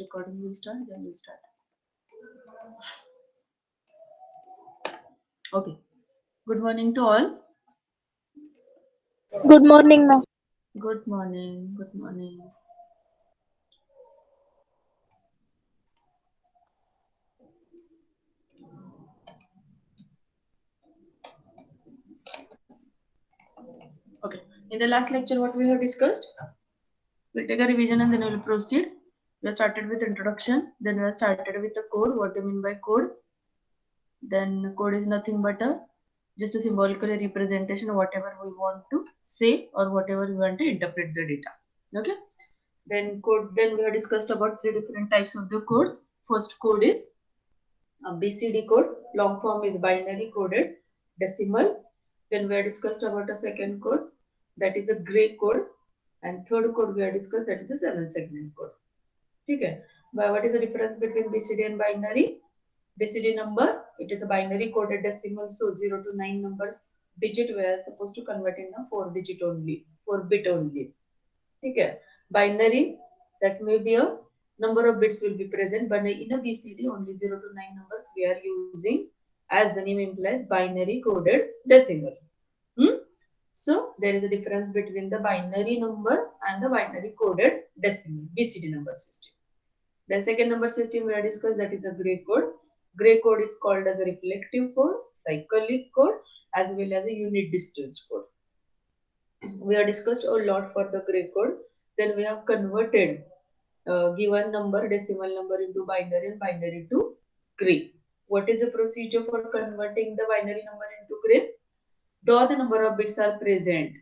recording will start, then we'll start. Okay. Good morning to all. Good morning, ma'am. Good morning. Good morning. Okay. In the last lecture, what we have discussed? We'll take a revision and then we'll proceed. We have started with introduction. Then we have started with the code. What do you mean by code? Then code is nothing but just a symbolical representation of whatever we want to say or whatever we want to interpret the data. Okay. Then we have discussed about 3 different types of the codes. First code is a BCD code. Long form is binary coded decimal. Then we have discussed about a second code, that is a gray code. And third code we have discussed, that is a 7-segment code. Okay. But what is the difference between BCD and binary? BCD number, it is a binary coded decimal, so 0 to 9 numbers digit we are supposed to convert in a 4-digit only, 4-bit only. Okay. Binary, that may be a number of bits will be present, but in a BCD only 0 to 9 numbers we are using, as the name implies, binary coded decimal. So there is a difference between the binary number and the binary coded decimal BCD number system. The second number system we have discussed, that is a gray code. Gray code is called as a reflective code, cyclic code, as well as a unit distance code. We have discussed a lot for the gray code. Then we have converted given number, decimal number into binary and binary to gray. What is the procedure for converting the binary number into gray? Though the number of bits are present,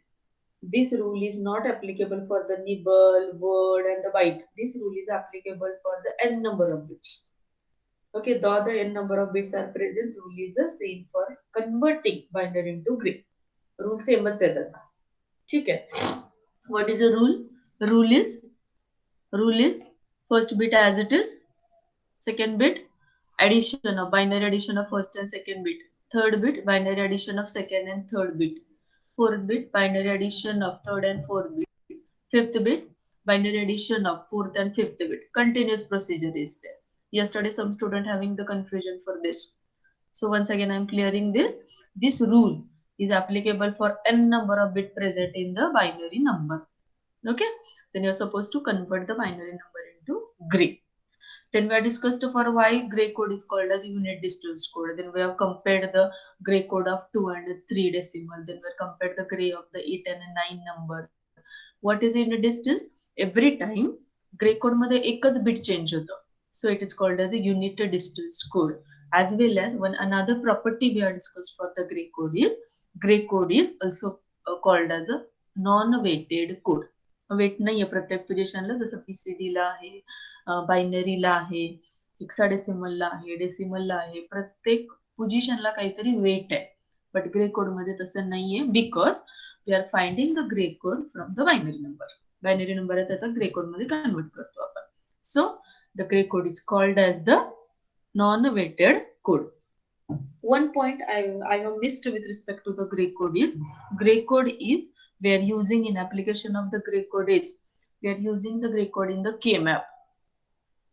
this rule is not applicable for the nibble, word, and the byte. This rule is applicable for the n number of bits. Okay, though the n number of bits are present, rule is the same for converting binary into gray. Rule same च आहे त्याचा. ठीक आहे. What is the rule? Rule is first bit as it is, second bit addition of binary addition of first and second bit, third bit binary addition of second and third bit, fourth bit binary addition of third and fourth bit, fifth bit binary addition of fourth and fifth bit. Continuous procedure is there. Yesterday some student having the confusion for this, so once again I am clearing this. This rule is applicable for n number of bit present in the binary number. Okay, then you're supposed to convert the binary number into gray. Then we have discussed for why gray code is called as unit distance code. Then we have compared the gray code of 2 and 3 decimal. Then we have compared the gray of the 8 and 9 number. What is unit distance? Every time gray code मध्ये एकच bit change होतं. So it is called as a unit distance code. As well as one another property we have discussed for the gray code is also called as a non-weighted code. Weight नाहीये प्रत्येक पोझिशनला, जसं PCD ला आहे, बायनरीला आहे, हेक्साडेसिमलला आहे, डेसिमलला आहे. प्रत्येक पोझिशनला काहीतरी वेट आहे. बट ग्रे कोड मध्ये तसं नाहीये, because we are finding the Gray code from the binary number. Binary number आहे त्याचा ग्रे कोड मध्ये कन्वर्ट करतो आपण. So the Gray code is called as the non weighted code. One point I have missed with respect to the gray code is we are using in application of the gray code is we are using the gray code in the K-map.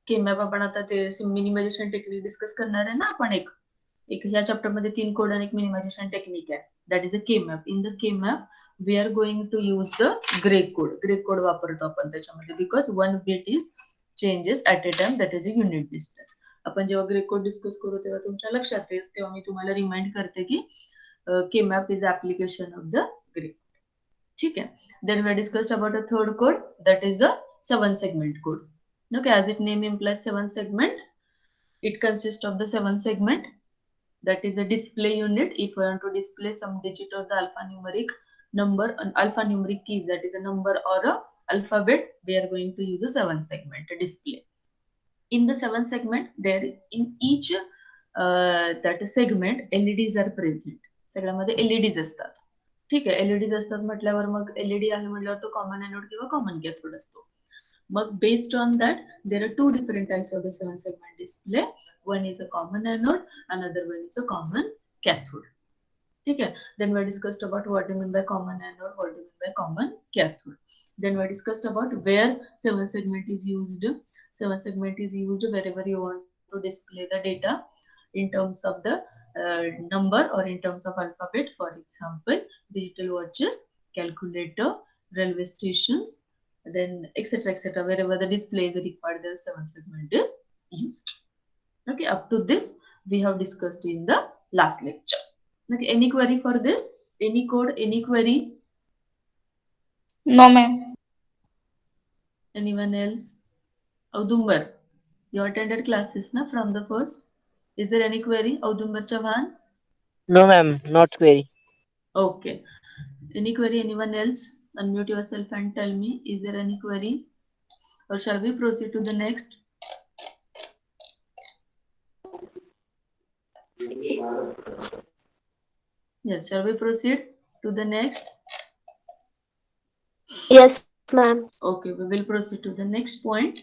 K-map आपण आता ते minimisation technique discuss करणार आहे ना आपण. एक ह्या chapter मध्ये 3 कोड आणि एक मिनिमायझेशन टेक्निक आहे. That is a K-map. In the K-map we are going to use the Gray code वापरतो आपण त्याच्यामध्ये, because one bit is changes at a time, that is a unit distance. आपण जेव्हा grey code discuss करू तेव्हा तुमच्या लक्षात येईल, तेव्हा मी तुम्हाला रिमाइंड करते की K-map is application of the gray. ठीक आहे. Then we discussed about a third code, that is the 7-segment code. Okay, as its name implies 7 segment, it consists of the 7 segment, that is a display unit. If we want to display some digit or the alphanumeric number, an alphanumeric keys, that is a number or a alphabet, we are going to use a 7-segment display. In the 7 segment, there in each that segment LEDs are present. सगळ्यामध्ये LEDs असतात. ठीक आहे. LEDs असतात म्हटल्यावर मग LED आहे म्हटल्यावर तो common anode किंवा कॉमन कॅथोड असतो. मग based on that there are 2 different types of the 7-segment display. One is a common anode, another one is a common cathode. ठीक है. Then we discussed about what we mean by common anode, what we mean by common cathode. Then we discussed about where 7 segment is used. 7 segment is used wherever you want to display the data in terms of the number or in terms of alphabet. For example, digital watches, calculator, railway stations, then etc. etc. Wherever the display is required, the 7 segment is used. Okay, up to this we have discussed in the last lecture. Okay, any query for this? Any code, any query? No, ma'am. Anyone else? Audumbar, you attended classes na from the first? Is there any query? Audumbar Chavan? No, ma'am, not query. Okay. Any query? Anyone else? Unmute yourself and tell me. Is there any query? Or shall we proceed to the next? Yes, shall we proceed to the next? Yes, ma'am. Okay, we will proceed to the next point.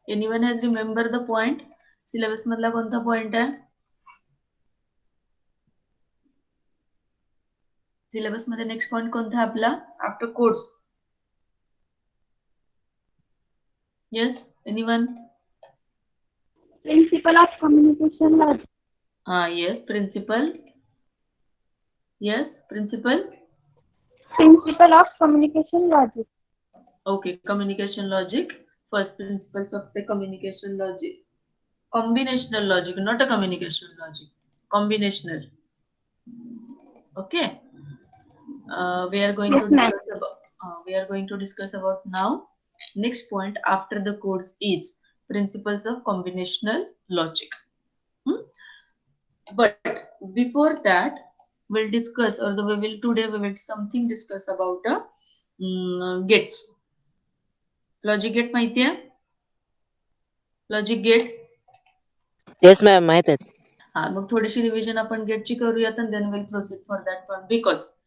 Anyone has remember the point? Syllabus मधला कोणता point आहे? Syllabus मध्ये next point कोणता आहे आपला? After codes. Yes, anyone? Principle of communication logic. Yes, principle. Yes, principle. Principle of communication logic. Okay, communication logic. First principles of the communication logic. Combinational logic, not a communication logic. Combinational. Okay. We are going Yes, to ma'am. discuss about. We are going to discuss about now. Next point after the codes is principles of combinational logic. Hmm? But before that, we'll discuss, or we will today we will something discuss about gates. Logic gate माहिती आहे? Logic gate. Yes, ma'am, माहित आहेत. मग थोडीशी revision आपण गेटची करूयात and then we'll proceed for that one because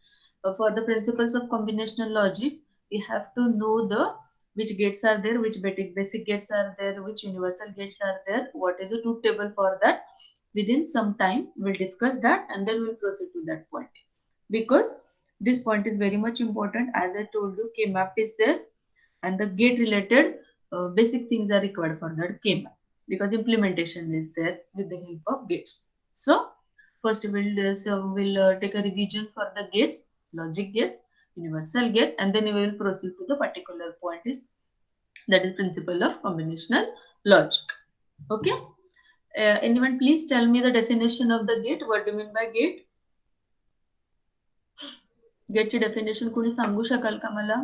for the principles of combinational logic we have to know the which gates are there, which basic gates are there, which universal gates are there, what is the truth table for that. Within some time we'll discuss that and then we'll proceed to that point because this point is very much important. As I told you, K-map is there and the gate related basic things are required for that K-map because implementation is there with the help of gates. So first we'll take a revision for the gates, logic gates, universal gate, and then we will proceed to the particular point is that is principle of combinational logic. Okay. Anyone please tell me the definition of the gate. What do you mean by gate? गेटची definition कोणी सांगू शकाल का मला?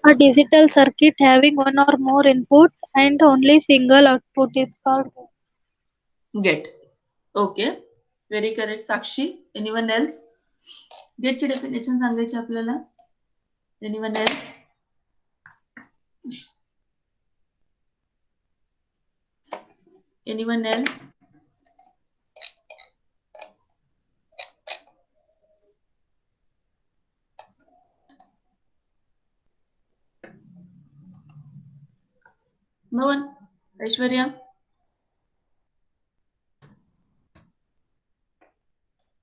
A digital circuit having one or more inputs and only single output is called Gate. Okay. Very correct. Sakshi. Anyone else? गेटची definition सांगायची आपल्याला. Anyone else? Anyone else? No one? Aishwarya?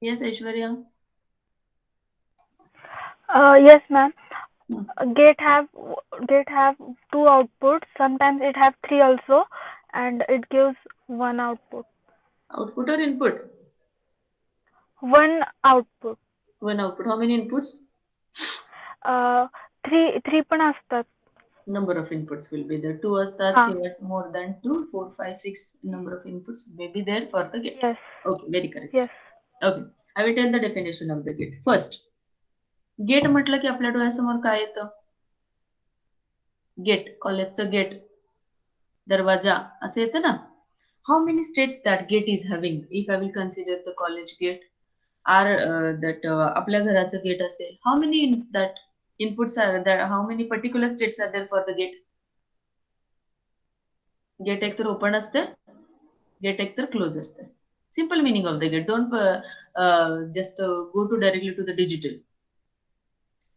Yes, Aishwarya. Yes, ma'am. Hmm. Gate have two outputs. Sometimes it have three also, and it gives one output. Output or input? One output. One output. How many inputs? Three पण असतात. Number of inputs will be there. 2 असतात किंवा more than 2, 4, 5, 6 number of inputs may be there for the gate. Yes. Okay, very correct. Yes. Okay, I will tell the definition of the gate. First, gate म्हटलं की आपल्या डोळ्यासमोर काय येतं? Gate, कॉलेजचं gate, दरवाजा असं येतं ना. How many states that gate is having? If I will consider the college gate or that आपल्या घराचं गेट असेल, how many that inputs are there? How many particular states are there for the gate? Gate एक तर open असते, gate एक तर close असते. Simple meaning of the gate. Don't just go to directly to the digital.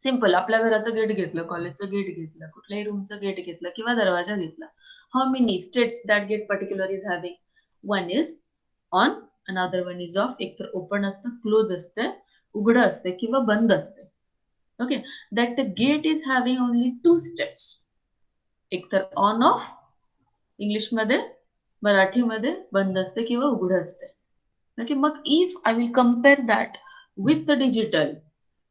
Simple, आपल्या घराचं gate घेतलं, कॉलेजचं गेट घेतलं, कुठल्याही रूमचं गेट घेतलं किंवा दरवाजा घेतला. How many states that gate particular is having? One is on, another one is off. एक तर ओपन असतं, क्लोज असतं, उघडं असतं किंवा बंद असतं. Okay, that the gate is having only 2 steps. एक तर ऑन ऑफ इंग्लिशमध्ये, मराठीमध्ये बंद असते किंवा उघडं असते. Okay, mug if I will compare that with the digital,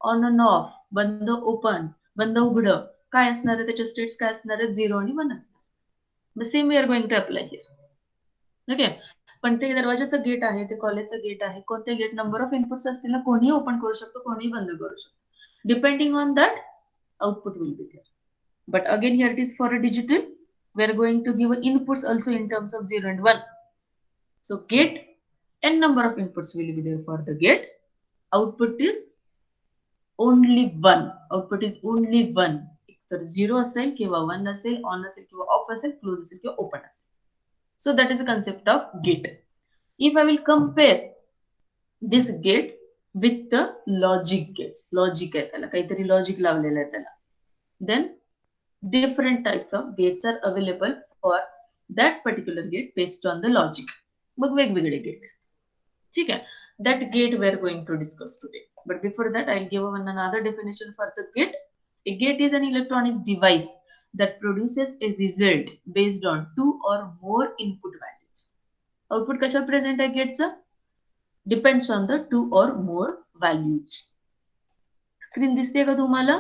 on and of, बंद ओपन, बंद उघडं, काय असणार आहे त्याच्या स्टेट्स, काय असणार आहेत, 0 आणि 1 असणार. Same we are going to apply here. Okay, पण ते दरवाजाचं गेट आहे, ते कॉलेजचं गेट आहे, कोणते गेट, नंबर ऑफ इनपुट्स असतील ना, कोणीही ओपन करू शकतो, कोणीही बंद करू शकतो. Depending on that output will be there. But again here it is for a digital, we are going to give inputs also in terms of 0 and 1. So gate, n number of inputs will be there for the gate. Output is only 1. Output is only 1. तर 0 असेल किंवा 1 असेल, on असेल किंवा of असेल, close असेल किंवा open असेल. So that is a concept of gate. If I will compare this gate with the logic gates, logic आहे त्याला, काहीतरी लॉजिक लावलेलं आहे त्याला, then different types of gates are available for that particular gate based on the logic. मग वेगवेगळे gate. ठीक आहे, that gate we are going to discuss today. But before that I'll give one another definition for the gate. A gate is an electronic device that produces a result based on 2 or more input values. Output कशा present आहे गेटचं? Depends on the 2 or more values. Screen दिसते का तुम्हाला?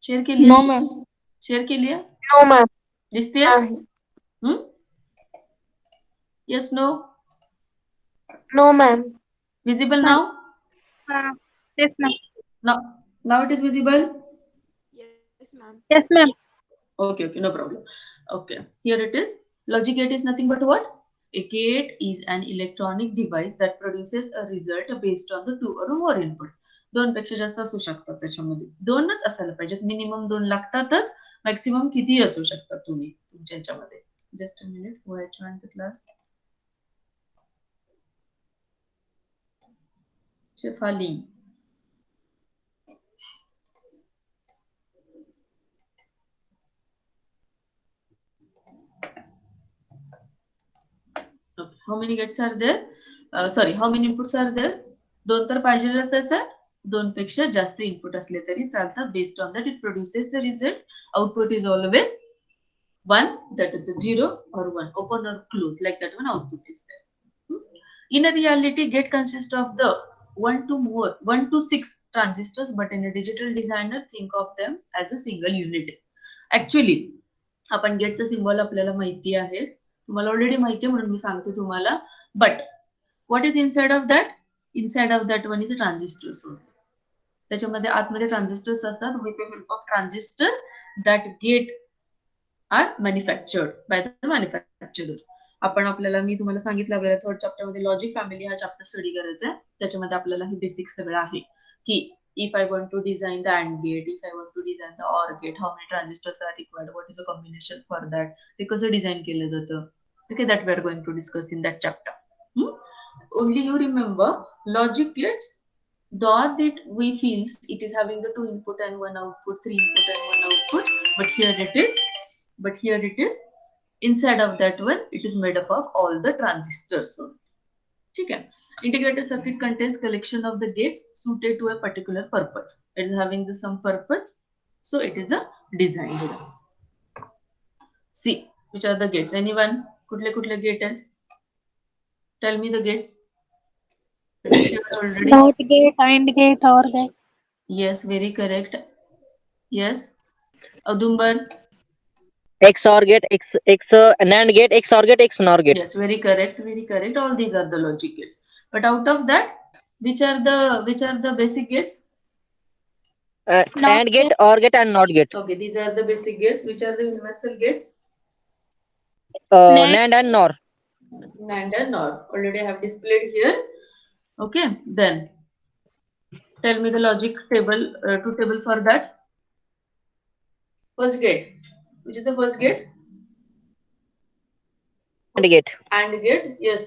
Share केली No, आहे? ma'am. Share केली आहे? No, ma'am. दिसते? Yes, no? No, ma'am. Visible Ma'am. now? Yes, ma'am. Now it is visible? Yes, ma'am. Yes, ma'am. Okay, no problem. Okay, here it is. Logic gate is nothing but what? A gate is an electronic device that produces a result based on the 2 or more inputs. 2 पेक्षा जास्त असू शकतात त्याच्यामध्ये. 2च असायला पाहिजेत, minimum 2 लागतातच, maximum किती असू शकतात तुम्ही तुमच्या याच्यामध्ये. Just a minute, who had joined the class? Shefali. Okay. How many gates are there? Sorry, how many inputs are there? 2 तर पाहिजेलच आहे. 2 पेक्षा जास्त इनपुट असले तरी चालतात. Based on that it produces the result. Output is always 1, that is a 0 or 1, open or close, like that one output is there. In a reality, gate consists of the 1 to 6 transistors, but in a digital designer think of them as a single unit. Actually, आपण गेटचं symbol आपल्याला माहिती आहे, तुम्हाला already माहिती आहे म्हणून मी सांगते तुम्हाला. But what is inside of that? Inside of that one is a transistors. त्याच्यामध्ये आतमध्ये ट्रान्झिस्टर्स असतात. With the help of transistor that gate are manufactured by the manufacturer. आपल्याला मी तुम्हाला सांगितलं आपल्याला थर्ड चॅप्टर मध्ये लॉजिक फॅमिली हा चॅप्टर स्टडी करायचा आहे. त्याच्यामध्ये आपल्याला हे बेसिक सगळं आहे की if I want to design the AND gate, if I want to design the OR gate, how many transistors are required, what is the combination for that, ते कसं डिझाइन केलं जातं. Okay, that we are going to discuss in that chapter. Only you remember logic gates, though that we feel it is having the 2 input and 1 output, 3 input and 1 output, but here it is inside of that one it is made up of all the transistors. ठीक है. Integrated circuit contains collection of the gates suited to a particular purpose. It is having the some purpose, so it is a design. See, which are the gates? Anyone? कुठले gate आहेत? Tell me the gates. Already. Dot gate, AND gate, OR gate. Yes, very correct. Yes. Adumbar. XOR gate, NAND gate, XOR gate, XNOR gate. Yes, very correct. Very correct. All these are the logic gates. But out of that, which are the basic gates? AND gate, OR gate, and NOT gate. Okay, these are the basic gates. Which are the universal gates? NAND and NOR. NAND and NOR. Already I have displayed here. Okay, then tell me the logic table, truth table for that. First gate. Which is the first gate? AND gate. AND gate. Yes.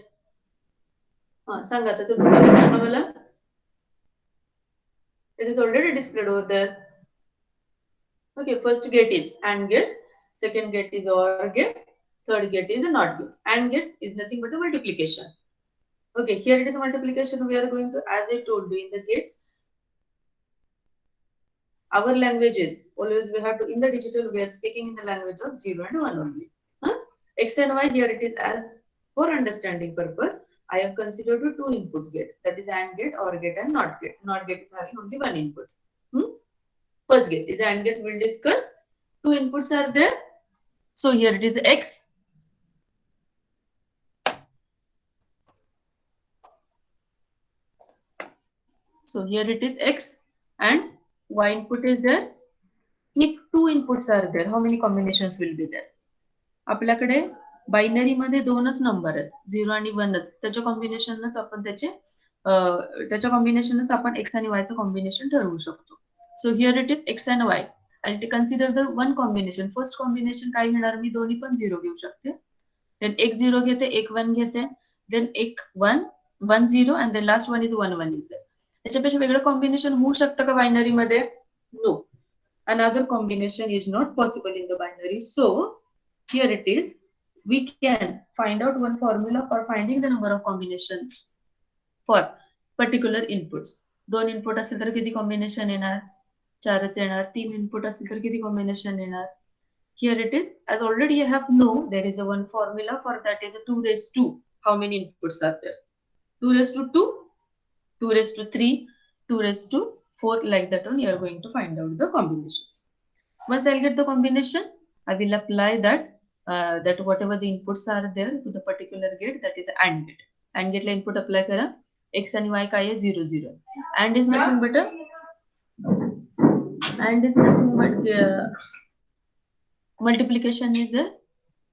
सांगा त्याचं truth table सांगा मला. It is already displayed over there. Okay, first gate is AND gate. Second gate is OR gate. Third gate is a NOT gate. AND gate is nothing but a multiplication. Okay, here it is a multiplication. We are going to, as I told you, in the gates, our languages, always we have to, in the digital, we are speaking in the language of 0 and 1 only. X and Y, here it is as for understanding purpose. I have considered a 2 input gate, that is AND gate, OR gate and NOT gate. NOT gate is having only 1 input. First gate is AND gate, we'll discuss. 2 inputs are there. So here it is X. So here it is X and Y input is there. If 2 inputs are there, how many combinations will be there? आपल्याकडे binary मध्ये 2च number आहेत, 0 आणि 1च. त्याच्या कॉम्बिनेशनच आपण त्याच्या कॉम्बिनेशनच आपण X आणि Y चं कॉम्बिनेशन ठरवू शकतो. So here it is X and Y. I'll consider the one combination. First combination काय घेणार मी, दोन्ही पण 0 घेऊ शकते. Then एक 0 घेते, एक 1 घेते. Then एक 1, 1 0 and then last one is 1 1 is there. त्याच्यापेक्षा वेगळं कॉम्बिनेशन होऊ शकतं का बायनरी मध्ये? No. Another combination is not possible in the binary. So here it is. We can find out one formula for finding the number of combinations for particular inputs. 2 input असेल तर किती combination येणार? 4च येणार. 3 input असेल तर किती combination येणार? Here it is. As already I have know, there is a one formula for that is a 2 raised to. How many inputs are there? 2 raised to 2, 2 raised to 3, 2 raised to 4, like that one. You are going to find out the combinations. Once I'll get the combination, I will apply that whatever the inputs are there to the particular gate, that is AND gate. AND gate la input apply kara. X and Y काय आहे 0 0. AND is nothing but multiplication is there.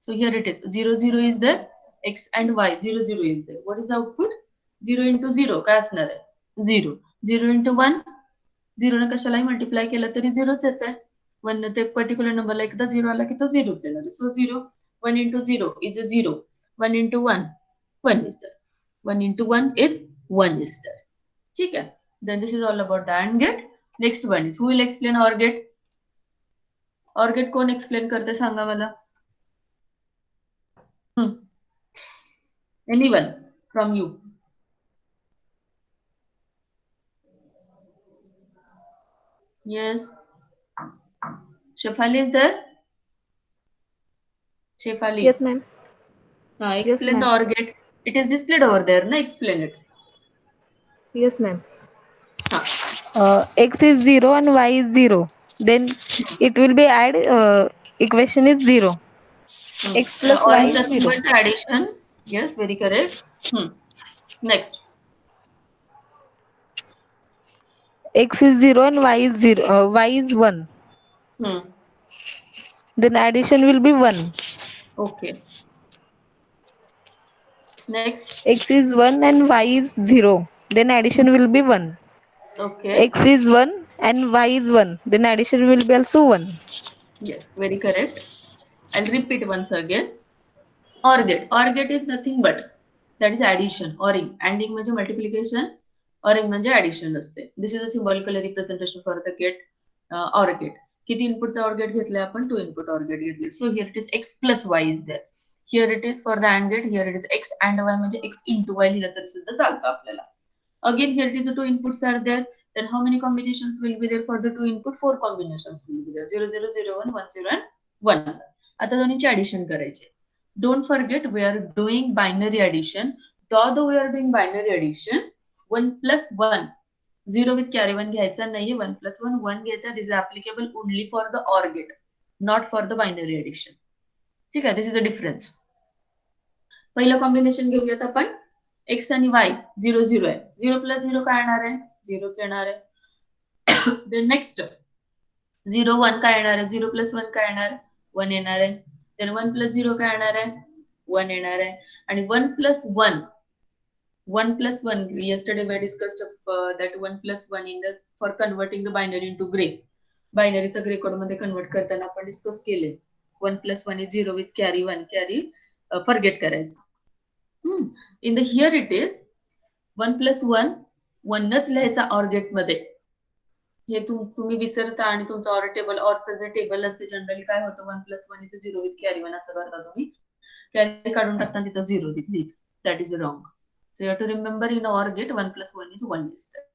So here it is 0 0 is there. X and Y 0 0 is there. What is the output? 0 into 0 काय असणार आहे? 0. 0 into 1, 0 ने कशालाही multiply केलं तरी 0च येत आहे. 1 ते पर्टिक्युलर नंबरला एकदा 0 आला की तो 0च येणार. सो 0, 1 into 0 is a 0. 1 into 1, 1 is there. 1 into 1 is 1 is there. ठीक आहे. Then this is all about the AND gate. Next one is, who will explain OR gate? OR gate कोण एक्सप्लेन करते सांगा मला? Anyone from you? Yes. Shefali is there? Shefali. Yes, ma'am. Explain Yes, the OR gate. It is displayed over there. Na, explain it. Yes, ma'am. X is 0 and Y is 0. Then it will be add equation is 0. X plus or Y is is nothing 0. but addition. Yes, very correct. Next. X is 0 and Y is 0. Y is 1. Then addition will be 1. Okay. Next. X is 1 and Y is 0. Then addition will be 1. Okay. X is 1 and Y is 1. Then addition will be also 1. Yes, very correct. I'll repeat once again. OR gate. OR gate is nothing but, that is addition. ORing. ANDing म्हणजे multiplication. ORing म्हणजे addition असते. This is a symbolical representation for the gate. OR gate. किती इनपुटचा OR gate घेतलाय आपण? 2 input OR gate घेतले. So here it is X plus Y is there. Here it is for the AND gate. Here it is X and Y म्हणजे X into Y लिहिलं तरी सुद्धा चालतं आपल्याला. Again here it is the 2 inputs are there. Then how many combinations will be there for the 2 input? 4 combinations will be there. 0 0 0 1 1 0 and 1. आता दोन्हीची addition करायची. Don't forget we are doing binary addition. Though we are doing binary addition, 1 plus 1, 0 with carry 1 घ्यायचा नाहीये. 1 plus 1, 1 घ्यायचा. This is applicable only for the OR gate, not for the binary addition. ठीक आहे, this is a difference. पहिलं combination घेऊयात आपण. X आणि Y 0 0 आहे. 0 plus 0 काय येणार आहे? 0च येणार आहे. Then next 0 1 काय येणार आहे? 0 plus 1 काय येणार? 1 येणार आहे. Then 1 plus 0 काय येणार आहे? 1 येणार आहे. आणि 1 plus 1, 1 plus 1, yesterday we discussed that 1 plus 1 in the for converting the binary into gray. बायनरीचा ग्रे कोड मध्ये कन्वर्ट करताना आपण डिस्कस केले. 1 plus 1 is 0 with carry 1, carry forget करायचं. In the here it is 1 plus 1, 1च लिहायचा OR gate मध्ये. हे तुम्ही विसरता आणि तुमचं OR टेबल, ORचं जे टेबल असते जनरली काय होतं, 1 plus 1 is 0 with carry 1 असं करता तुम्ही. कॅरी काढून टाकताना तिथं 0 दिली. That is wrong. So you have to remember in OR gate 1 + 1 is 1 is there.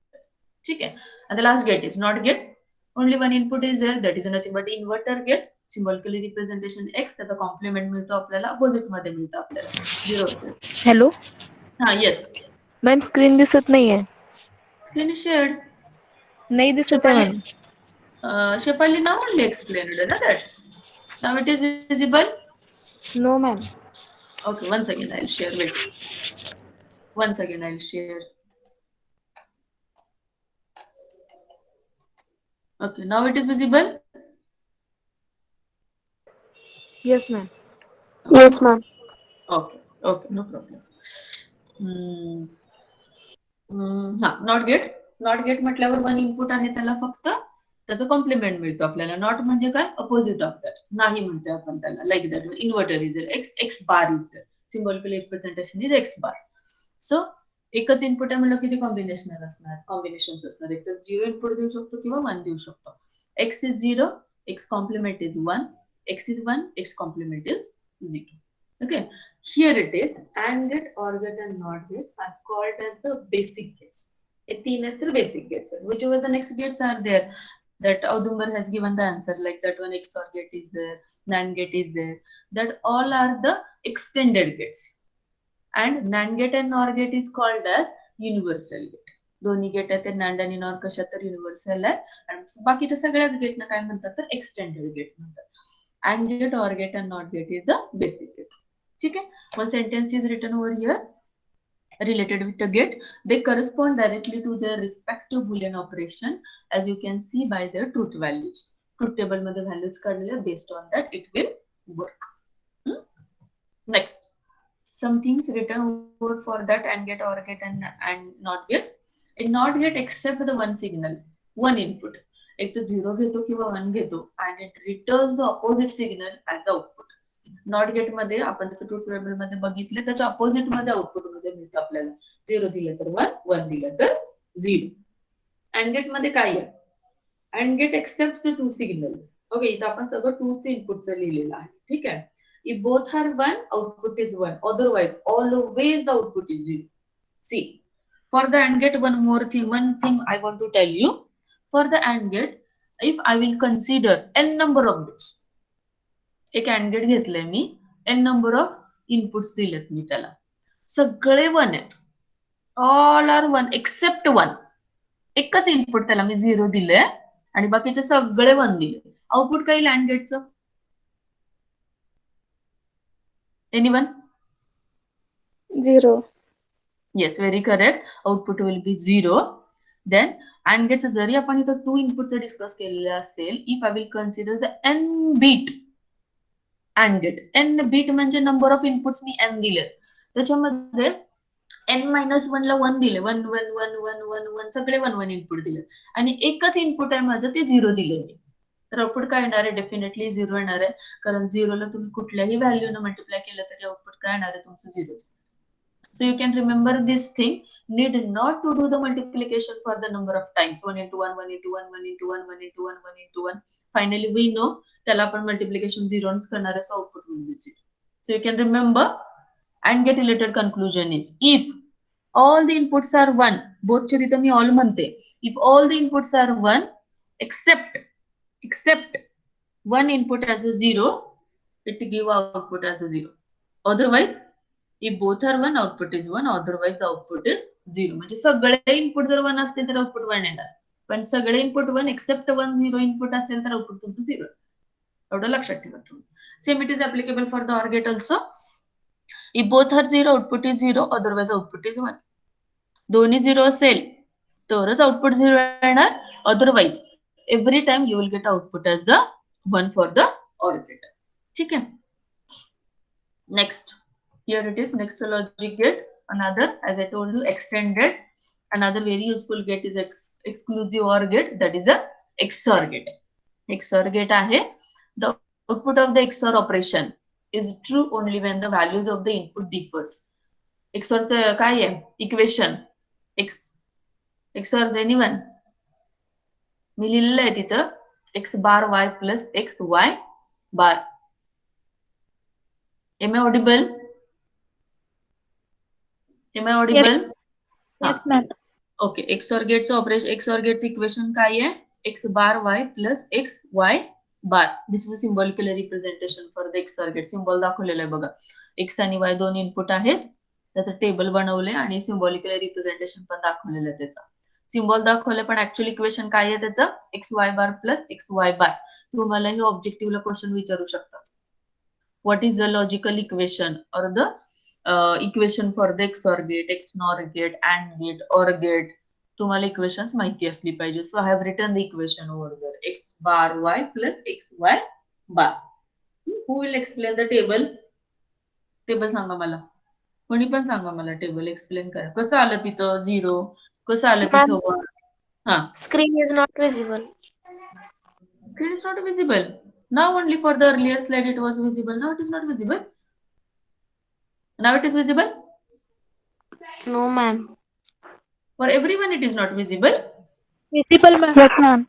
ठीक आहे. And the last gate is not gate. Only one input is there, that is nothing but inverter gate. Symbolically representation x, त्याचा compliment मिळतो आपल्याला, opposite मध्ये मिळतो आपल्याला 0. Hello हा yes. Ma'am screen दिसत नाहीये. Screen shared. नाही दिसत आहे ma'am. Shefali now only explained that. Now it is visible. No ma'am. Okay, once again I'll share. Wait. Once again I'll share. Okay, now it is visible. Yes ma'am. Yes, ma'am. Okay, okay, no problem. हा not gate म्हटल्यावर one input आहे, त्याला फक्त त्याचं compliment मिळतो आपल्याला. Not म्हणजे काय, अपोजिट ऑफ दॅट, नाही म्हणतो आपण त्याला. Like that inverter is there, x bar is there, symbolical representation is x bar. So एकच इनपुट आहे म्हणलं किती कॉम्बिनेशनल असणार, कॉम्बिनेशन्स असणार. एक तर 0 इनपुट देऊ शकतो किंवा 1 देऊ शकतो. X is 0, x compliment is 1, x is 1, x compliment is 0. Okay, here it is. AND gate, OR gate, and NOT gates are called as the basic gates. तीन आहेत तर basic gates. Whichever the next gates are there, that Audumbar has given the answer, like that one XOR gate is there, NAND gate is there. That all are the extended gates. And NAND gate and NOR gate is called as universal gate. दोन्ही gate आहेत ते NAND आणि NOR कशा तर universal आहे, आणि बाकीच्या सगळ्याच गेटना काय म्हणतात तर एक्सटेंडेड गेट म्हणतात. AND gate, OR gate, and NOT gate is the basic gate. ठीक है. One sentence is written over here related with the gate. They correspond directly to their respective boolean operation, as you can see by their truth values. Truth table मध्ये values काढलेले, based on that it will work. Next, some things written over for that AND gate, OR gate, and NOT gate. In NOT gate, except the one signal, one input, एक तर 0 घेतो किंवा 1 घेतो, and it returns the opposite signal as the output. Not gate मध्ये आपण जसं truth table मध्ये बघितले, त्याच्या अपोजिट मध्ये आउटपुट मध्ये मिळतं आपल्याला. 0 दिलं तर 1, 1 दिलं तर 0. अँड गेट मध्ये काय आहे, AND gate accept the 2 signal. Okay, इथं आपण सगळं 2 चे इनपुटचं लिहिलेलं आहे. ठीक आहे. If both are 1, output is 1, otherwise always the output is 0. See, for the AND gate one thing I want to tell you. For the AND gate, if I will consider n number of bits, एक AND gate घेतलंय मी, n number of inputs दिलेत मी त्याला, सगळे 1 आहेत, all are 1 accept 1. एकच input त्याला मी 0 दिलंय आणि बाकीचे सगळे 1 दिले. आउटपुट काय AND गेटचं? Anyone? 0. Yes, very correct. Output will be 0. Then AND गेटचं जरी आपण इथं 2 इनपुटचं डिस्कस केलेलं असेल, if I will consider the n bit AND gate, n bit म्हणजे नंबर ऑफ इनपुट्स मी n दिले, त्याच्यामध्ये n-1 ला 1 दिले, 1 1 1 1 1 1 सगळे 1 1 इनपुट दिले, आणि एकच इनपुट आहे माझं ते 0 दिले मी, तर आउटपुट काय येणार आहे? डेफिनेटली 0 येणार आहे, कारण 0 ला तुम्ही कुठल्याही व्हॅल्यूने मल्टिप्लाय केलं तरी आउटपुट काय येणार आहे तुमचं? 0. So you can remember this thing. Need not to do the multiplication for the number of times, 1 into 1, 1 into 1, 1 into 1, 1 into 1, 1 into 1. Finally we know त्याला आपण multiplication 0 करणार आहे, so output will be 0. So you can remember and get related conclusion is, if all the inputs are 1, both चे तिथं मी all म्हणते, if all the inputs are 1 except one input as a 0, it give output as a 0. Otherwise, if both are 1, output is 1, otherwise the output is 0. म्हणजे सगळे input जर 1 असतील तर output 1 येणार, पण सगळे इनपुट 1 एक्सेप्ट 1 0 इनपुट असेल तर आउटपुट तुमचं 0. एवढं लक्षात ठेवा तुम्ही. Same it is applicable for the OR gate also. If both are 0, output is 0, otherwise output is 1. दोन्ही 0 असेल तरच आउटपुट 0 येणार, otherwise every time you will get output as the 1 for the OR gate. ठीक आहे. Next, here it is, next logic gate, another, as I told you, extended. Another very useful gate is exclusive OR gate, that is a XOR gate. XOR gate आहे. The output of the XOR operation is true only when the values of the input differs. XOR चं काय आहे equation? XOR anyone? मी लिहिलेलं आहे तिथं x bar y plus x y bar. Am I audible? Am I audible? Yes, ma'am. Okay. XOR गेटचं operation, XOR गेटचं equation काय आहे? X bar y plus X y bar. This is a symbolically representation for the XOR gate. Symbol दाखवलेला आहे बघा. X आणि Y दोन input आहेत. त्याचं टेबल बनवलंय आणि सिम्बॉलिकली रिप्रेझेंटेशन पण दाखवलेलं आहे त्याचं. सिम्बॉल दाखवलंय पण ऍक्च्युअली इक्वेशन काय आहे त्याचं? XY bar plus XY bar. तुम्हाला हे ऑब्जेक्टिव्हला क्वेश्चन विचारू शकतात. What is the logical equation or the equation for the XOR gate, XNOR gate, AND gate, OR gate? तुम्हाला इक्वेशन्स माहिती असली पाहिजे. So I have written the equation over there. X bar Y plus XY bar. Who will explain the table? Table सांगा मला. कोणी पण सांगा मला table explain करा. कसं आलं तिथं 0? कसं आलं Ma'am, तिथं 1? हा. screen is not visible. Screen is not visible. Now only for the earlier slide it was visible. Now it is not visible. Now it is visible. No, ma'am. For everyone it is not visible. Visible, ma'am. Yes, ma'am.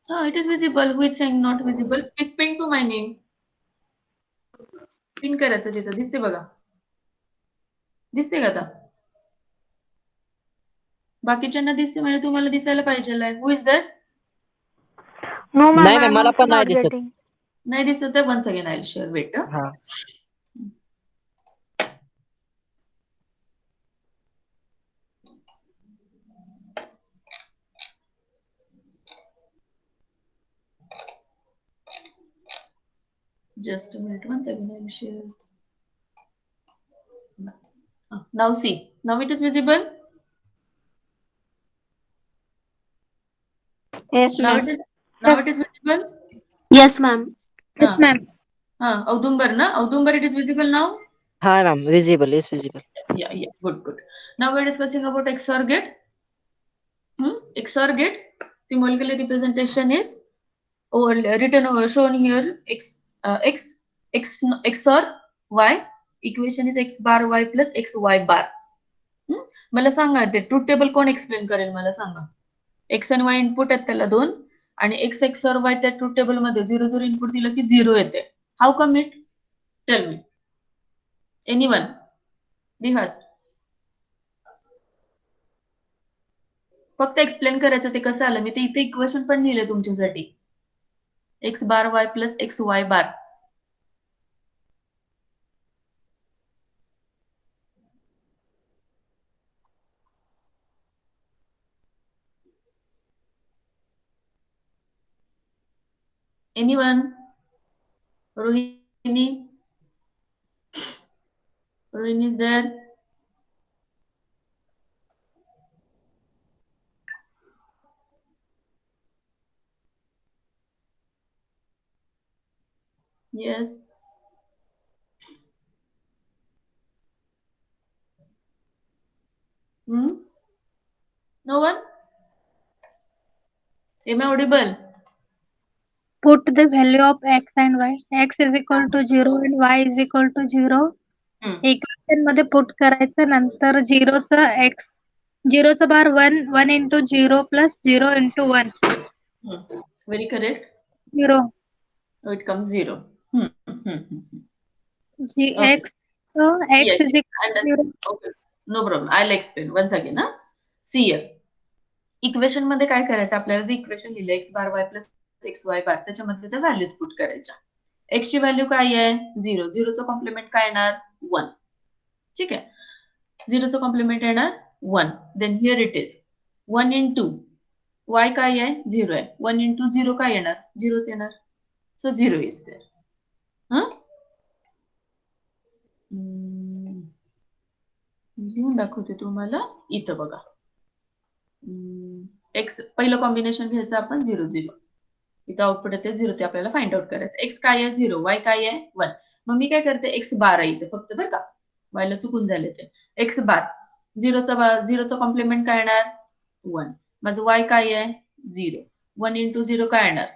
Oh, it is visible. Who is saying not visible? Please pin to my name. Pin करायचं तिथं. दिसते बघा. दिसते का आता? बाकीच्यांना दिसते म्हणजे तुम्हाला दिसायला पाहिजे. Who is that? No, ma'am. नाही मॅम, I'm मला also पण नाही not दिसत. getting. नाही दिसत आहे. Once again I share. Wait. हा. Just a minute. Once again I will share. Now see. Now it is visible. Yes, Now ma'am. it is visible. Yes, ma'am. Yes, ma'am. Audumbar na? Audumbar, it is visible now? हा ma'am, visible is visible. Yeah. Good. Now we're discussing about XOR gate. XOR gate. Symbolically representation is written or shown here. X XOR Y. Equation is X bar Y plus XY bar. मला सांगा ते truth table कोण explain करेल मला सांगा. X आणि Y input आहेत त्याला 2 आणि X XOR Y त्या ट्रूथ टेबल मध्ये 0 इनपुट दिलं की 0 येते. How come it? Tell me. Anyone? Be fast. फक्त एक्सप्लेन करायचं ते कसं आलं. मी ते इथे इक्वेशन पण लिहिले तुमच्यासाठी. X bar Y plus XY bar. Anyone? Rohini? Rohini is there? Yes. No one? Am I audible? Put the value of x and y. X is equal to 0 and y is equal to 0. Equation मध्ये put करायचं. नंतर झिरोचा बार 1 into 0 plus 0 into 1. Very correct. 0. Oh, it comes 0. X. So x Yes. is equal to 0. Okay. No problem. I'll explain once again. See here. Equation मध्ये काय करायचं? आपल्याला जे equation लिहिलं x बार वाय plus x वाय बार त्याच्यामध्ये त्या व्हॅल्यूज पुट करायच्या. X ची value काय आहे? 0. 0चं कॉम्प्लिमेंट काय येणार? 1. ठीक आहे. 0चं कॉम्प्लिमेंट येणार 1. Then here it is 1 into y काय आहे? 0 आहे. 1 into 0 काय येणार? 0च येणार. सो 0 इज देअर. लिहून दाखवते तुम्हाला. इथं बघा. एक्स पहिलं कॉम्बिनेशन घ्यायचं आपण 0 0. इथं आउटपुट येते 0. ते आपल्याला फाइंड आउट करायचं. एक्स काय आहे? 0. वाय काय आहे? 1. मग मी काय करते? एक्स बार आहे इथे फक्त बरं का. वायला चुकून झाले ते. एक्स बार 0चं कॉम्प्लिमेंट काय येणार? 1. माझं वाय काय आहे? 0. 1 into 0 काय येणार?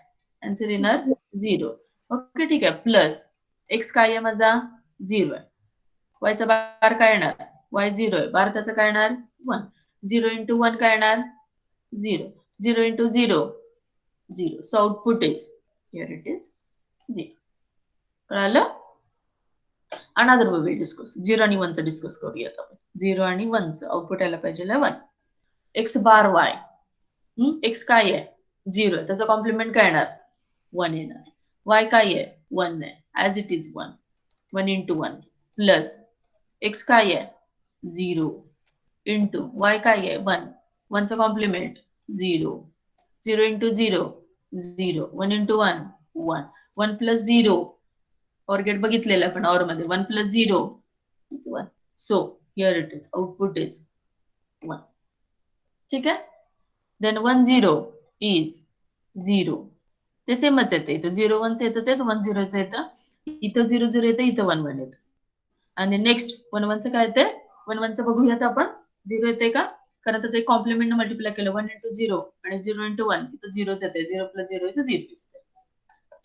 आन्सर येणार 0. ओके ठीक आहे. प्लस एक्स काय आहे माझा? 0 आहे. वायचा बार काय येणार? वाय 0 आहे. बार त्याचं काय येणार? 1. 0 into 1 काय येणार? 0. 0 into 0 0. So output is here it is 0. कळालं? Another way will discuss. 0 आणि 1 चं डिस्कस करूयात आपण. 0 आणि 1 चं आउटपुट यायला पाहिजे 1. एक्स बार वाय. एक्स काय आहे? 0 आहे. त्याचा कॉम्प्लिमेंट काय येणार? 1 येणार. वाय काय आहे? 1 आहे. As it is 1. 1 into 1 plus x काय आहे? 0 इंटू वाय काय आहे? 1. 1 चं compliment 0. 0 into 0 0. 1 into 1 1. 1 plus 0 or gate बघितलेलं आपण और मध्ये 1 plus 0 is 1. So here it is. Output is 1. ठीक आहे. Then 1 0 is 0. ते सेमच येते. इथं 0 1 चं येतं तेच 1 0 चं येतं. इथं 0 0 येतं, इथं 1 1 येतं. आणि नेक्स्ट 1 1 चं काय येते? 1 1 चं बघूयात आपण. 0 येते का? कारण त्याचं एक कॉम्प्लिमेंट मल्टिप्लाय केलं 1 into 0 आणि 0 into 1 तिथं 0च येते. 0 plus 0 is 0 दिसते.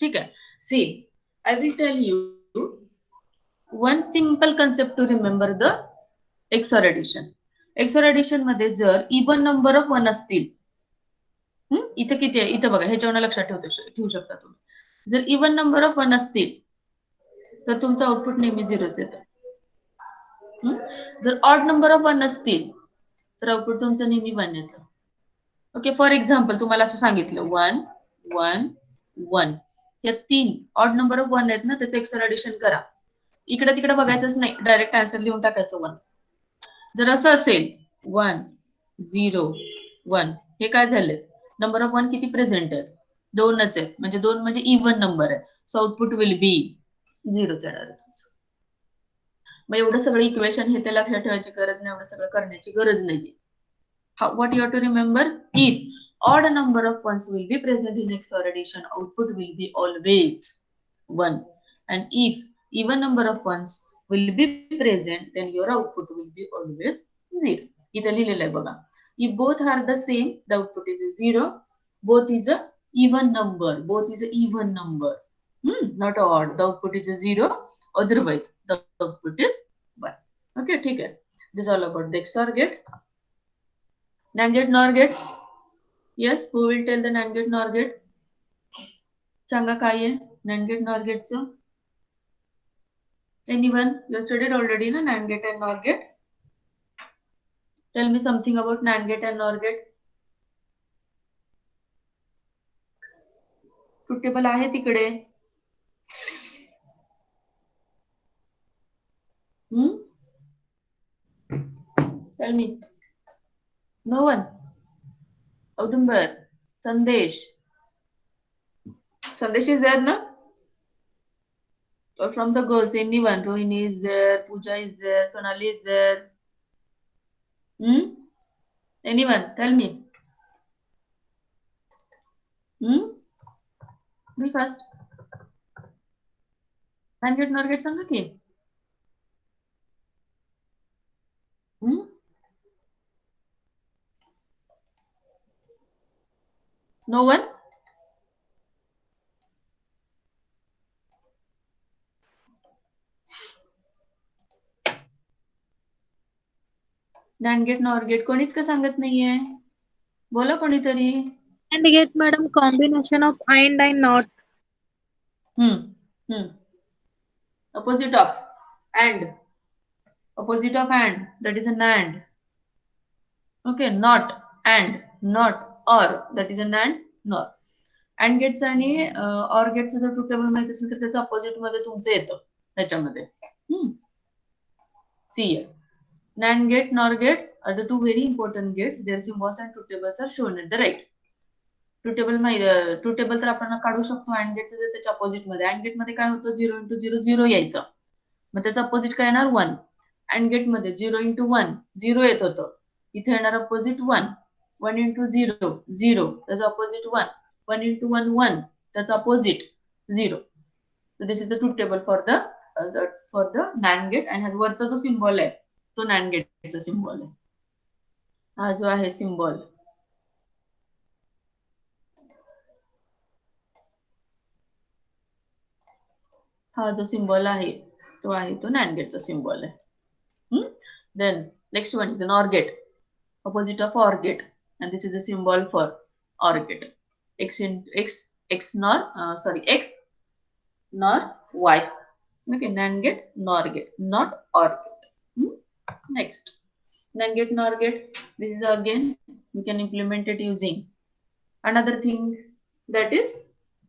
ठीक आहे. सी I will tell you one simple concept to remember the XOR addition. XOR addition मध्ये जर even number of 1 असतील, इथं किती आहे? इथं बघा, ह्याच्यावर लक्षात ठेवू शकता तुम्ही. जर even number of 1 असतील तर तुमचं आउटपुट नेहमी 0च येतं. जर ऑड नंबर ऑफ 1 असतील तर आउटपुट तुमचं नेहमी 1 येतं. ओके, फॉर एक्झाम्पल तुम्हाला असं सांगितलं 1 1 1. या 3 ऑड नंबर ऑफ 1 आहेत ना, त्याचं एक्सर ऍडिशन करा. इकडे तिकडे बघायचंच नाही, डायरेक्ट आन्सर लिहून टाकायचं 1. जर असं असेल 1 0 1, हे काय झाले? नंबर ऑफ 1 किती प्रेझेंट आहेत? 2च आहेत. म्हणजे 2 म्हणजे इव्हन नंबर आहे. सो आउटपुट विल बी 0च येणार आहे तुमचं. मग एवढं सगळं इक्वेशन हे ते लक्षात ठेवायची गरज नाही, एवढं सगळं करण्याची गरज नाहीये. What you have to remember? If odd number of ones will be present in XOR addition, output will be always 1. And if even number of ones will be present, then your output will be always 0. इथं लिहिलेलं आहे बघा. If both are the same, the output is a 0. Both is a even number. Both is a even number. Not odd. The output is a 0. Otherwise, the output is 1. Okay, ठीक आहे. This is all about the XOR gate. NAND gate, NOR gate. Yes, who will tell the NAND gate, NOR gate? सांगा काय आहे NAND gate, NOR gate चं? Anyone? You studied already, na, NAND gate and NOR gate? Tell me something about NAND gate and NOR gate. Truth table आहे तिकडे. Tell me. No one. Audumbar. Sandesh. Sandesh is there, na? Or from the girls, anyone? Rohini is there, Pooja is there, Sonali is there. Anyone? Tell me. Be fast. NAND gate, NOR gate सांगा की. No one? NAND gate, NOR gate कोणीच का सांगत नाहीये? बोला कोणीतरी. AND gate, madam, combination of AND and NOT. Opposite of AND. Opposite of AND. That is a NAND. Okay, not AND, not OR. That is a NAND, NOR. AND gates आणि OR gates जर truth table माहिती असेल तर त्याचं opposite मध्ये तुमचं येतं त्याच्यामध्ये. See here. NAND gate, NOR gate are the two very important gates. Their symbols and truth tables are shown at the right. Truth table तर आपण काढू शकतो AND गेटचं जर त्याच्या अपोजिट मध्ये. AND गेट मध्ये काय होतं 0 into 0 0 यायचं. मग त्याचं अपोजिट काय येणार 1. AND गेट मध्ये 0 into 1 0 येत होतं. इथे येणार अपोजिट 1. 1 into 0 0. त्याचं अपोजिट 1. 1 into 1 1. त्याचं opposite 0. So this is the truth table for the NAND gate. आणि वरचा जो सिम्बॉल आहे तो NAND गेटचा सिम्बॉल आहे. हा जो आहे सिम्बॉल हा जो सिम्बॉल आहे तो NAND गेटचा सिम्बॉल आहे. Then next one is an OR gate, opposite of OR gate, and this is a symbol for OR gate. X NOR Y. Okay, NAND gate, NOR gate, not OR gate. Next, NAND gate, NOR gate. This is again we can implement it using another thing, that is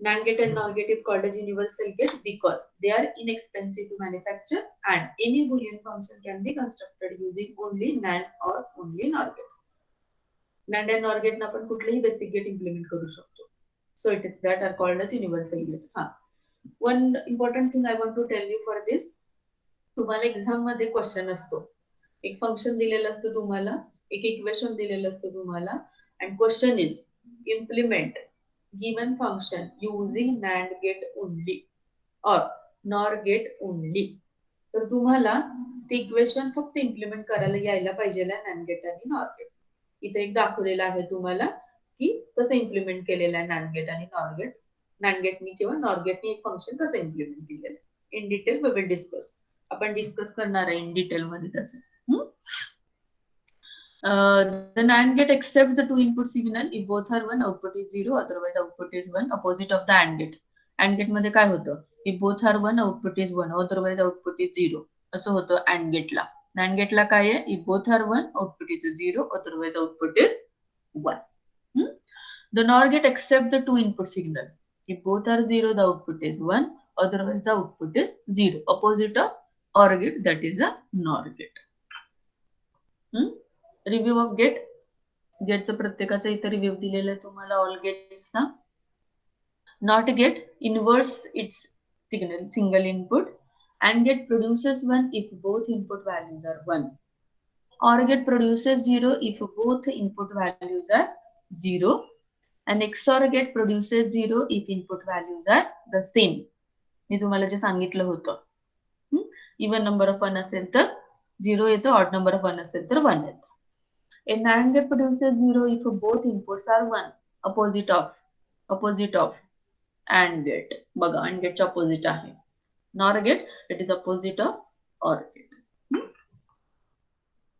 NAND gate and NOR gate is called as universal gate because they are inexpensive to manufacture and any Boolean function can be constructed using only NAND or only NOR gate. NAND and NOR gate आपण कुठलेही basic gate implement करू शकतो. So it is that are called as universal gate. One important thing I want to tell you for this, तुम्हाला exam मध्ये question असतो, एक function दिलेलं असतं तुम्हाला, एक इक्वेशन दिलेलं असतं तुम्हाला, and question is implement given function using NAND gate only or NOR gate only. तर तुम्हाला ते इक्वेशन फक्त इम्प्लिमेंट करायला यायला पाहिजे NAND गेट आणि NOR गेट. इथे एक दाखवलेलं आहे तुम्हाला की कसं इम्प्लिमेंट केलेलं आहे NAND गेट आणि NOR गेट. NAND गेटनी किंवा NOR गेटनी एक फंक्शन कसं इम्प्लिमेंट केलेलं. In detail we will discuss. आपण डिस्कस करणार आहे इन डिटेल मध्ये त्याचं. The NAND gate accepts the two input signal if both are 1, output is 0, otherwise output is 1, opposite of the AND gate. AND gate मध्ये काय होतं, if both are 1, output is 1, otherwise output is 0. असं होतं AND gate La. NAND gate ला काय आहे, if both are 1, output is 0, otherwise output is 1. The NOR gate accepts the two input signal. If both are 0, the output is 1, otherwise the output is 0. Opposite of OR gate, that is a NOR gate. Review of gate. गेटचं प्रत्येकाचा इथे review दिलेला आहे तुम्हाला all गेट्सचा. Not gate inverts its signal single input. AND gate produces 1 if both input values are 1. OR gate produces 0 if both input values are 0. And XOR gate produces 0 if input values are the same. मी तुम्हाला जे सांगितलं होतं, even number of 1 असेल तर 0 येतं, odd number of 1 असेल तर 1 येतं. A NAND gate produces 0 if both inputs are 1. Opposite of AND gate. बघा AND gate चे opposite आहे. NOR gate, it is opposite of OR gate.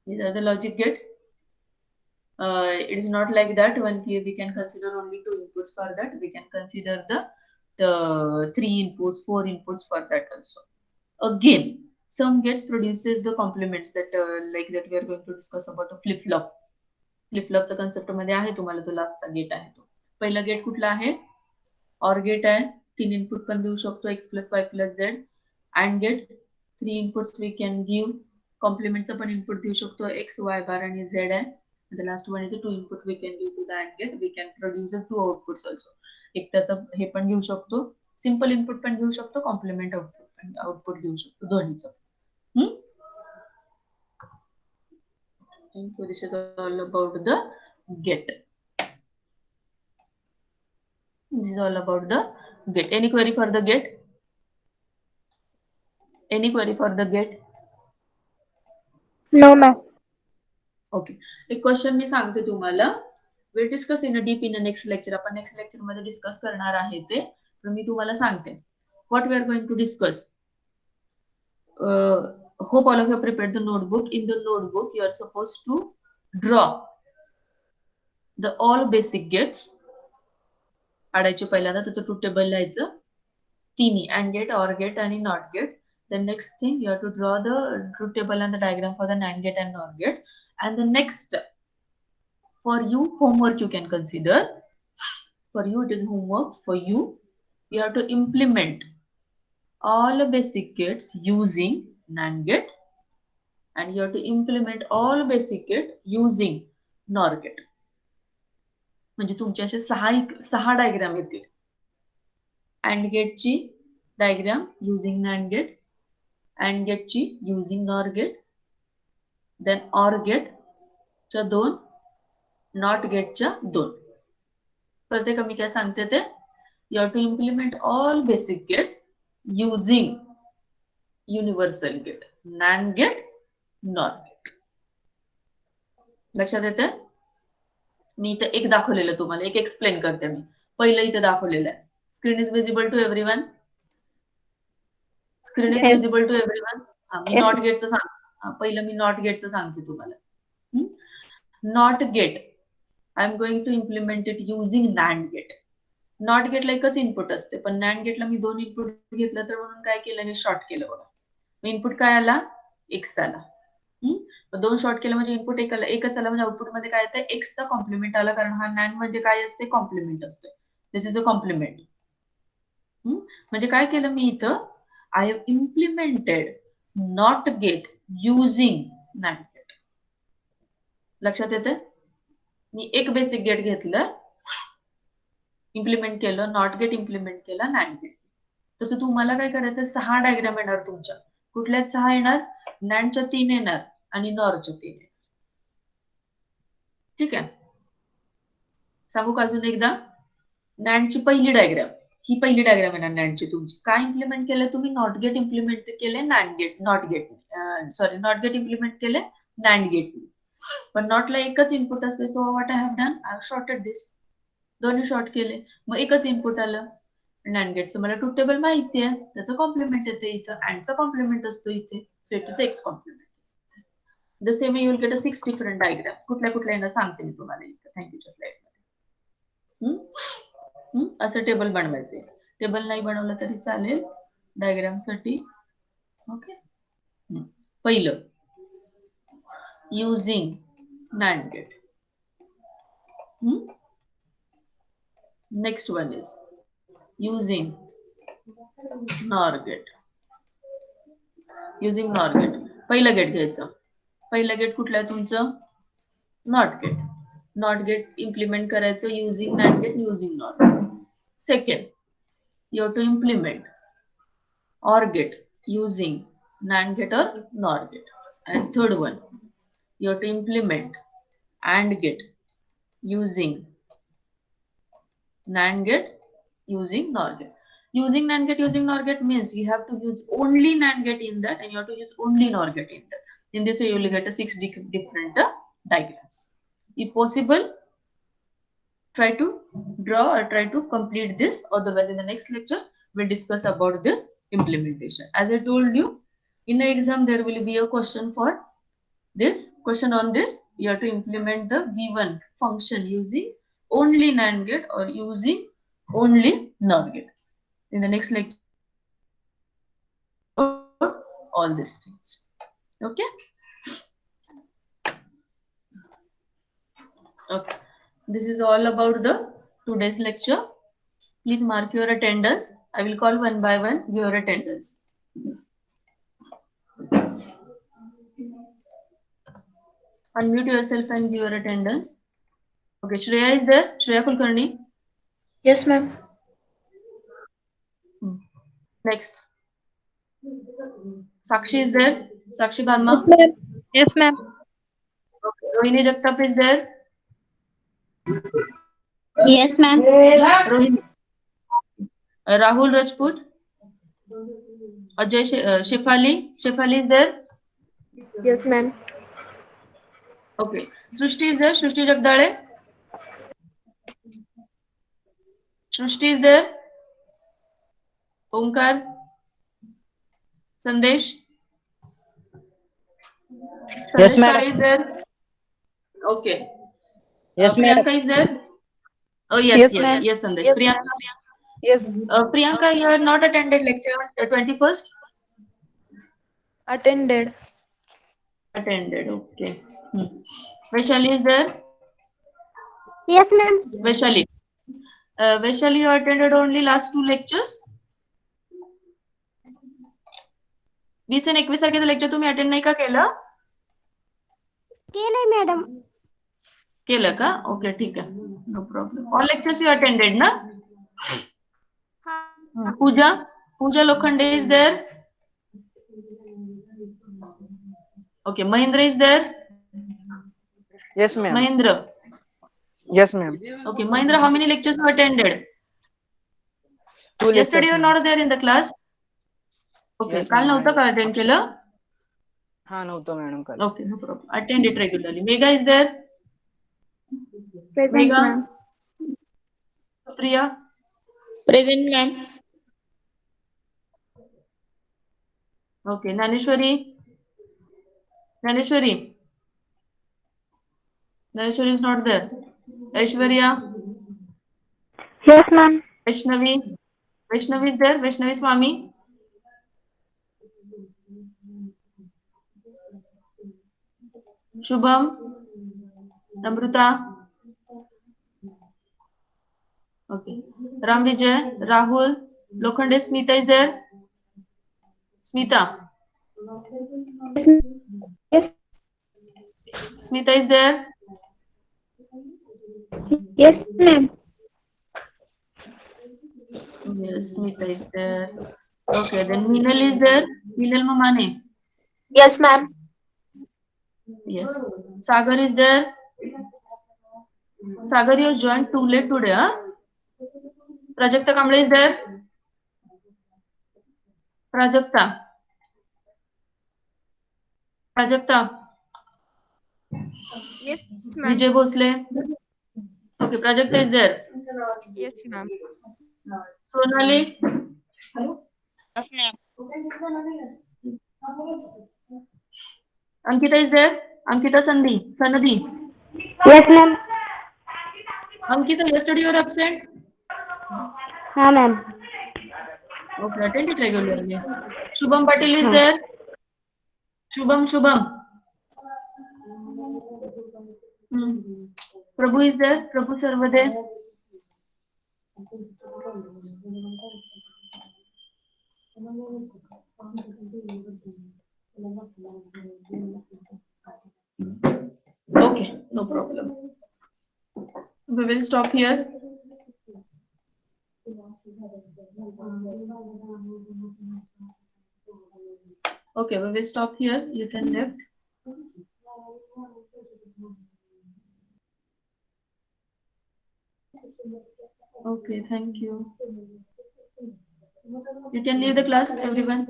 These are the logic gate. It is not like that. When we can consider only 2 inputs for that. We can consider the 3 inputs, 4 inputs for that also. Again, some gates produces the complements that like that we are going to discuss about a flip-flop. फ्लिप-फ्लॉपचा concept मध्ये आहे तुम्हाला जो लास्टचा gate आहे तो. पहिला gate कुठला आहे, OR गेट आहे. 3 इनपुट पण देऊ शकतो x + y + z. AND gate 3 inputs we can give. कॉम्प्लिमेंटचं पण इनपुट देऊ शकतो x, y बार आणि z आहे. The last one is 2 input we can give to the AND gate. We can produce 2 outputs also. एक त्याचं हे पण घेऊ शकतो, सिंपल इनपुट पण घेऊ शकतो, कॉम्प्लिमेंट आउटपुट घेऊ शकतो, दोन्हीचं. So this is all about the gate. This is all about the gate. Any query for the gate? Any query for the gate? No, ma'am. Okay. एक क्वेश्चन मी सांगते तुम्हाला. We'll discuss in a deep in the next lecture. आपण next lecture मध्ये discuss करणार आहे ते. तर मी तुम्हाला सांगते. What we are going to discuss? Hope all of you have prepared the notebook. In the notebook, you are supposed to draw the all basic gates. काढायचे पहिल्यांदा त्याचं ट्रूथ टेबल लिहायचं. तिन्ही AND gate, OR gate आणि NOT gate. The next thing you have to draw the truth table and the diagram for the NAND gate and NOR gate. And the next, for you, homework you can consider. For you, it is homework. For you, you have to implement all basic gates using NAND gate, and you have to implement all basic gate using NOR gate. म्हणजे तुमचे असे 6 diagram येतील. AND gate ची diagram using NAND gate, AND gate ची using NOR gate, then OR gate च्या 2, NOT gate च्या 2. प्रत्येक मी काय सांगते ते, you have to implement all basic gates using universal gate, NAND gate, NOR gate. लक्षात येते? मी इथे एक दाखवलेलं तुम्हाला, एक एक्सप्लेन करते मी. पहिलं इथे दाखवलेलं आहे. Screen is visible to everyone? Screen is visible to everyone? मी नॉट गेटचं सांग. पहिलं मी नॉट गेटचं सांगते तुम्हाला. Not gate, I am going to implement it using NAND gate. नॉट गेटला एकच इनपुट असते, पण नॅन्ड गेटला मी 2 इनपुट घेतलं तर म्हणून काय केलं, हे शॉर्ट केलं बघा. इनपुट काय आला, एक्स आला. 2 शॉर्ट केलं म्हणजे इनपुट एकच आला, म्हणजे आउटपुट मध्ये काय येतं, एक्सचा कॉम्प्लिमेंट आला, कारण हा नॅन्ड म्हणजे काय असते, कॉम्प्लिमेंट असतो. This is a complement. म्हणजे काय केलं मी इथं, I have implemented not gate using NAND gate. लक्षात येते, मी एक बेसिक गेट घेतलं, इम्प्लिमेंट केलं, नॉट गेट इम्प्लिमेंट केला, नॅन्ड गेट. तसं तुम्हाला काय करायचं, 6 डायग्राम येणार तुमच्या. कुठल्या 6 येणार, नॅन्डच्या 3 येणार आणि नॉरच्या 3 येणार. ठीक आहे, सांगू का अजून एकदा. नॅन्डची पहिली डायग्राम, ही पहिली डायग्राम येणार नॅन्डची तुमची. काय इम्प्लिमेंट केलं तुम्ही, नॉट गेट इम्प्लिमेंट केले NAND gate, not gate implement केले नॅन्ड गेट. पण नॉटला एकच इनपुट असते, so what I have done, I have shorted this. दोन्ही शॉर्ट केले, मग एकच इनपुट आलं. नॅन्ड गेटचं मला ट्रूथ टेबल माहिती आहे, त्याचं कॉम्प्लिमेंट येते इथं, अँडचा कॉम्प्लिमेंट असतो इथे, so it is X complement. The same you will get a 6 different diagrams. कुठल्या कुठल्या येणार सांगते मी तुम्हाला इथं थँक्यूच्या स्लाइडमध्ये. असं टेबल बनवायचे. टेबल नाही बनवलं तरी चालेल डायग्राम साठी. ओके, पहिलं using NAND gate. Next one is using NOR gate. Using NOR gate. पहिलं गेट घ्यायचं. पहिलं गेट कुठलं आहे तुमचं, not gate. Not gate implement करायचं using NAND gate, using NOR. Second, you have to implement OR gate using NAND gate or NOR gate. And third one, you have to implement AND gate using NAND gate, using NOR gate. Using NAND gate, using NOR gate means you have to use only NAND gate in that, and you have to use only NOR gate in that. In this way, you will get a 6 different diagrams. If possible, try to draw or try to complete this. Otherwise, in the next lecture, we'll discuss about this implementation. As I told you, in the exam, there will be a question for this. Question on this, you have to implement the given function using only NAND gate or using only NOR gate. In the next lecture, all these things. Okay. Okay. This is all about the today's lecture. Please mark your attendance. I will call one by one your attendance. Unmute yourself and give your attendance. Okay, Shreya is there. Shreya Kulkarni. Yes, ma'am. Next. Sakshi is there. Sakshi Barma. Yes, ma'am. Yes, ma'am. Okay. Rohini Jagtap is there. Yes, ma'am. Rohini. Rahul Rajput. Ajay Shefali. Shefali is there. Yes, ma'am. Okay. Srushti is there. Srushti Jagdale. Srushti is there. Omkar. Sandesh. Sandesh madam. is there. Okay. Yes, madam. Priyanka is there. Oh yes, Yes, yes, ma'am. yes, Sandesh. Yes, Priyanka. Yes, Priyanka, you have not attended lecture 21st. attended. Attended. Okay. Vaishali is there. Yes, ma'am. Vaishali. Vaishali, you attended only last 2 lectures. 20 आणि 21 तारखेचं lecture तुम्ही attend नाही का केलं? केलंय madam. केलं का? Okay, ठीक आहे. No problem. All lectures you attended ना? Pooja Lokhande is there. Okay, Mahindra is there. Yes, ma'am. Mahindra. Yes, ma'am. Okay, Mahindra, how many lectures you attended? 2 lectures. Yesterday you were not there in the class. Okay, Yes, काल ma'am. नव्हतं का attend केलं? हा नव्हतं madam काल. Okay, no problem. Attend it regularly. Megha is there. Present, Megha. ma'am. Priya. Present, ma'am. Okay, Naneshwari. Naneshwari is not there. Aishwarya. Yes, ma'am. Vaishnavi. Vaishnavi is there? Vaishnavi Swami. Shubham. Amruta. Okay. Ram Vijay. Rahul. Lokhande. Smita is there? Smita. Yes. Smita is there? Yes, ma'am. Yes, Smita is there. Okay, then Minal is there? Minal Mamane. Yes, ma'am. Yes. Sagar is there? Sagar, you joined too late today, huh? Prajakta Kamble is there? Prajakta. Prajakta. Yes, ma'am. Vijay Bhosle. Okay, Prajakta is there. Yes, ma'am. Sonali. Ankita is there? Ankita Sanadi. Yes, ma'am. Ankita, yesterday you were absent? हाँ ma'am. Okay, attend it regularly. Shubham Patil is there? Shubham. Prabhu is there? Prabhu Sarvade. Okay, no problem. We will stop here. Okay, we will stop here. You can left. Okay, thank you. You can leave the class, everyone.